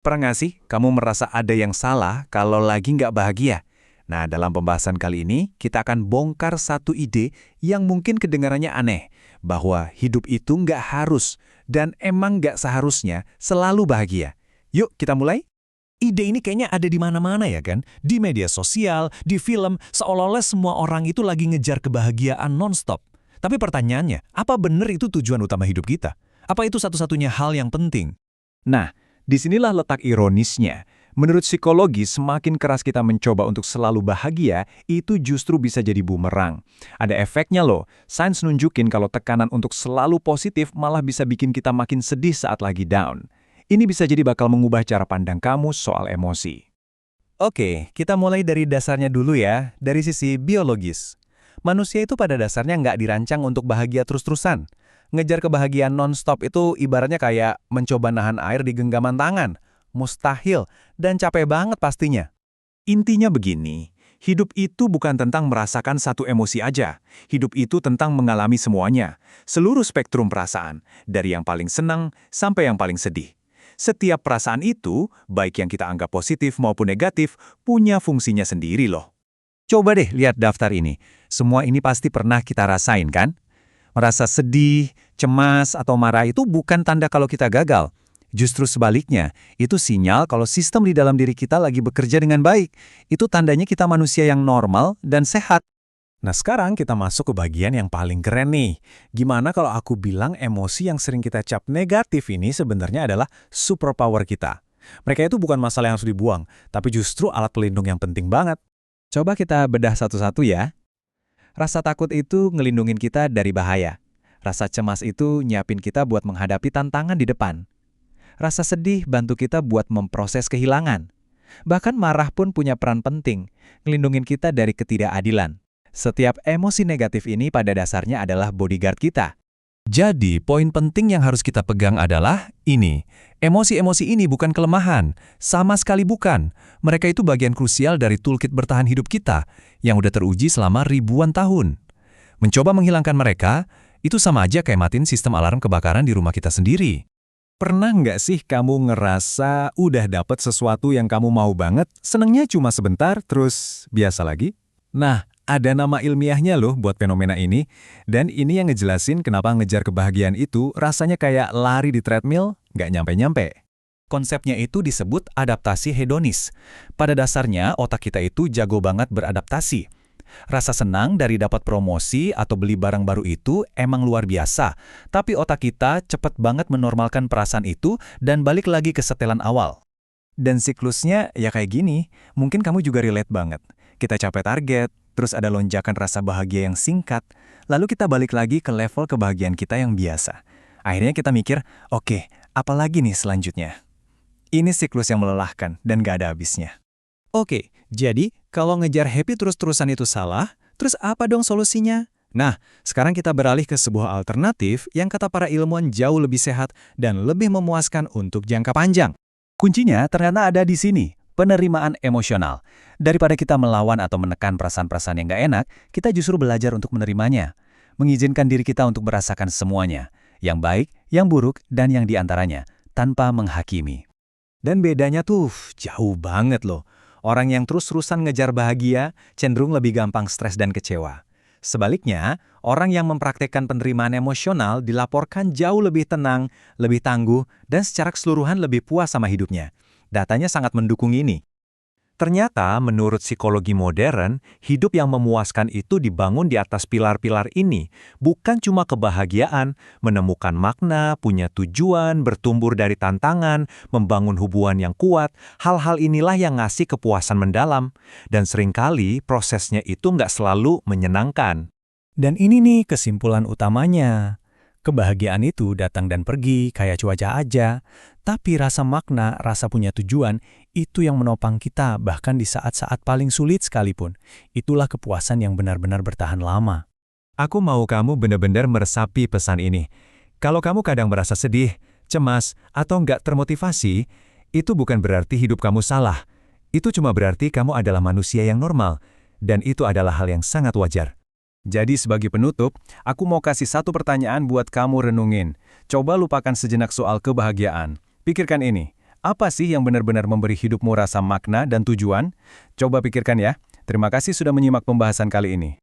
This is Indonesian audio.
Pernah nggak sih kamu merasa ada yang salah kalau lagi nggak bahagia? Nah, dalam pembahasan kali ini, kita akan bongkar satu ide yang mungkin kedengarannya aneh, bahwa hidup itu nggak harus dan emang nggak seharusnya selalu bahagia. Yuk, kita mulai? Ide ini kayaknya ada di mana-mana ya kan? Di media sosial, di film, seolah-olah semua orang itu lagi ngejar kebahagiaan nonstop. Tapi pertanyaannya, apa benar itu tujuan utama hidup kita? Apa itu satu-satunya hal yang penting? Nah, disinilah letak ironisnya. Menurut psikologi, semakin keras kita mencoba untuk selalu bahagia, itu justru bisa jadi bumerang. Ada efeknya loh, sains nunjukin kalau tekanan untuk selalu positif malah bisa bikin kita makin sedih saat lagi down. Ini bisa jadi bakal mengubah cara pandang kamu soal emosi. Oke, kita mulai dari dasarnya dulu ya, dari sisi biologis. Manusia itu pada dasarnya nggak dirancang untuk bahagia terus-terusan. Ngejar kebahagiaan non-stop itu ibaratnya kayak mencoba nahan air di genggaman tangan. Mustahil, dan capek banget pastinya. Intinya begini, hidup itu bukan tentang merasakan satu emosi aja. Hidup itu tentang mengalami semuanya, seluruh spektrum perasaan, dari yang paling senang sampai yang paling sedih. Setiap perasaan itu, baik yang kita anggap positif maupun negatif, punya fungsinya sendiri loh. Coba deh lihat daftar ini. Semua ini pasti pernah kita rasain kan? Merasa sedih, cemas, atau marah itu bukan tanda kalau kita gagal. Justru sebaliknya, itu sinyal kalau sistem di dalam diri kita lagi bekerja dengan baik. Itu tandanya kita manusia yang normal dan sehat. Nah sekarang kita masuk ke bagian yang paling keren nih. Gimana kalau aku bilang emosi yang sering kita cap negatif ini sebenarnya adalah superpower kita. Mereka itu bukan masalah yang harus dibuang, tapi justru alat pelindung yang penting banget. Coba kita bedah satu-satu ya. Rasa takut itu ngelindungin kita dari bahaya. Rasa cemas itu nyiapin kita buat menghadapi tantangan di depan. Rasa sedih bantu kita buat memproses kehilangan. Bahkan marah pun punya peran penting, ngelindungin kita dari ketidakadilan. Setiap emosi negatif ini pada dasarnya adalah bodyguard kita. Jadi, poin penting yang harus kita pegang adalah ini. Emosi-emosi ini bukan kelemahan, sama sekali bukan. Mereka itu bagian krusial dari toolkit bertahan hidup kita, yang udah teruji selama ribuan tahun. Mencoba menghilangkan mereka, itu sama aja kayak matiin sistem alarm kebakaran di rumah kita sendiri. Pernah nggak sih kamu ngerasa udah dapet sesuatu yang kamu mau banget, senengnya cuma sebentar, terus biasa lagi? Nah, ada nama ilmiahnya loh buat fenomena ini, dan ini yang ngejelasin kenapa ngejar kebahagiaan itu rasanya kayak lari di treadmill, nggak nyampe-nyampe. Konsepnya itu disebut adaptasi hedonis. Pada dasarnya, otak kita itu jago banget beradaptasi. Rasa senang dari dapat promosi atau beli barang baru itu emang luar biasa, tapi otak kita cepet banget menormalkan perasaan itu dan balik lagi ke setelan awal. Dan siklusnya ya kayak gini, mungkin kamu juga relate banget. Kita capai target, terus ada lonjakan rasa bahagia yang singkat, lalu kita balik lagi ke level kebahagiaan kita yang biasa. Akhirnya kita mikir, oke, apa lagi nih selanjutnya? Ini siklus yang melelahkan dan gak ada habisnya. Oke, jadi kalau ngejar happy terus-terusan itu salah, terus apa dong solusinya? Nah, sekarang kita beralih ke sebuah alternatif yang kata para ilmuwan jauh lebih sehat dan lebih memuaskan untuk jangka panjang. Kuncinya ternyata ada di sini, penerimaan emosional. Daripada kita melawan atau menekan perasaan-perasaan yang gak enak, kita justru belajar untuk menerimanya. Mengizinkan diri kita untuk merasakan semuanya, yang baik, yang buruk, dan yang diantaranya, tanpa menghakimi. Dan bedanya tuh jauh banget loh. Orang yang terus-terusan ngejar bahagia cenderung lebih gampang stres dan kecewa. Sebaliknya, orang yang mempraktekkan penerimaan emosional dilaporkan jauh lebih tenang, lebih tangguh, dan secara keseluruhan lebih puas sama hidupnya. Datanya sangat mendukung ini. Ternyata, menurut psikologi modern, hidup yang memuaskan itu dibangun di atas pilar-pilar ini. Bukan cuma kebahagiaan, menemukan makna, punya tujuan, bertumbuh dari tantangan, membangun hubungan yang kuat. Hal-hal inilah yang ngasih kepuasan mendalam. Dan seringkali prosesnya itu nggak selalu menyenangkan. Dan ini nih kesimpulan utamanya. Kebahagiaan itu datang dan pergi kayak cuaca aja, tapi rasa makna, rasa punya tujuan, itu yang menopang kita bahkan di saat-saat paling sulit sekalipun. Itulah kepuasan yang benar-benar bertahan lama. Aku mau kamu benar-benar meresapi pesan ini. Kalau kamu kadang merasa sedih, cemas, atau nggak termotivasi, itu bukan berarti hidup kamu salah. Itu cuma berarti kamu adalah manusia yang normal, dan itu adalah hal yang sangat wajar. Jadi sebagai penutup, aku mau kasih satu pertanyaan buat kamu renungin. Coba lupakan sejenak soal kebahagiaan. Pikirkan ini, Apa sih yang benar-benar memberi hidupmu rasa makna dan tujuan? Coba pikirkan ya. Terima kasih sudah menyimak pembahasan kali ini.